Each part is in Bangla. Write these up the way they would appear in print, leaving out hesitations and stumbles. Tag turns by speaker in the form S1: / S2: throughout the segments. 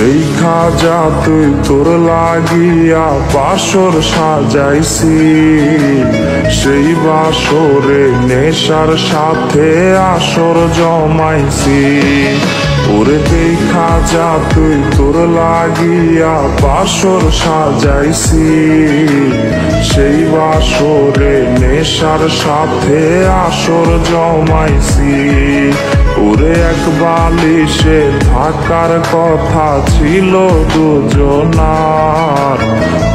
S1: সেই খাজা তুই তোর লাগিয়া বাসর সাজাইছি, সেই বাসরে নেশার সাথে আসর জমাইছি। ওরে এই খাজা তুই তোর লাগিয়া বাসর সাজাইছি, সেই বাসরে নেশার সাথে আসর জমাইছি। ওরে এক বালিশে থাকার কথা ছিল দুজনার,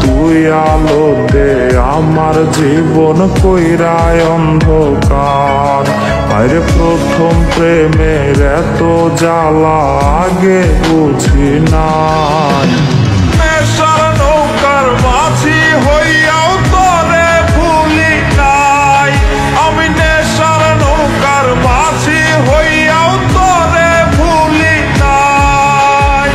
S1: তুই আলোতে আমার জীবন কইরায় অন্ধকার। আরে প্রথম প্রেমের এত জ্বালা আগে বুঝি নাই।
S2: নেশার নৌকার মাঝি হইয়াও তোরে ভুলি নাই, আমি নেশার নৌকার মাঝি হইয়াও তোরে ভুলি নাই।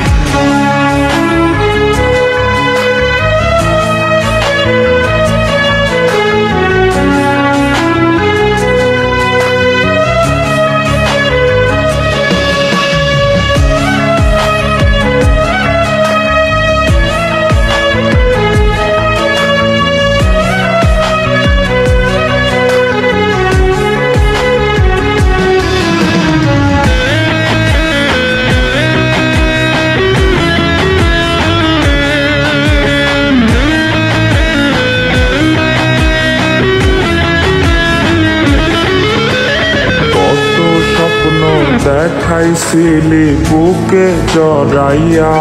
S1: দেখাইছিলি বুকে জড়াইয়া,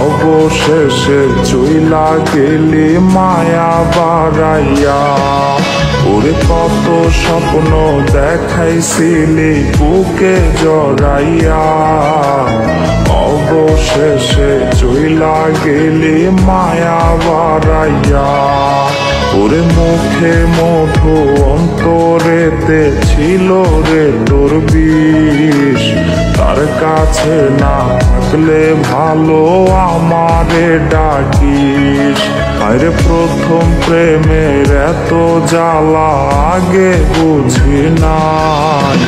S1: অবশেষে চইলা গেলি মায়া বাড়াইয়া। ওরে কত স্বপ্ন দেখাইছিলি বুকে জড়াইয়া, অবশেষে চইলা গেলি মায়া বাড়াইয়া। ওরে মুখে মধু অন্তরেতে ছিল রে তোর বিষ, তার কাছে না থাকলে ভালো আমারে ডাকিস। আরে প্রথম প্রেমের এত জ্বালা আগে বুঝি নাই।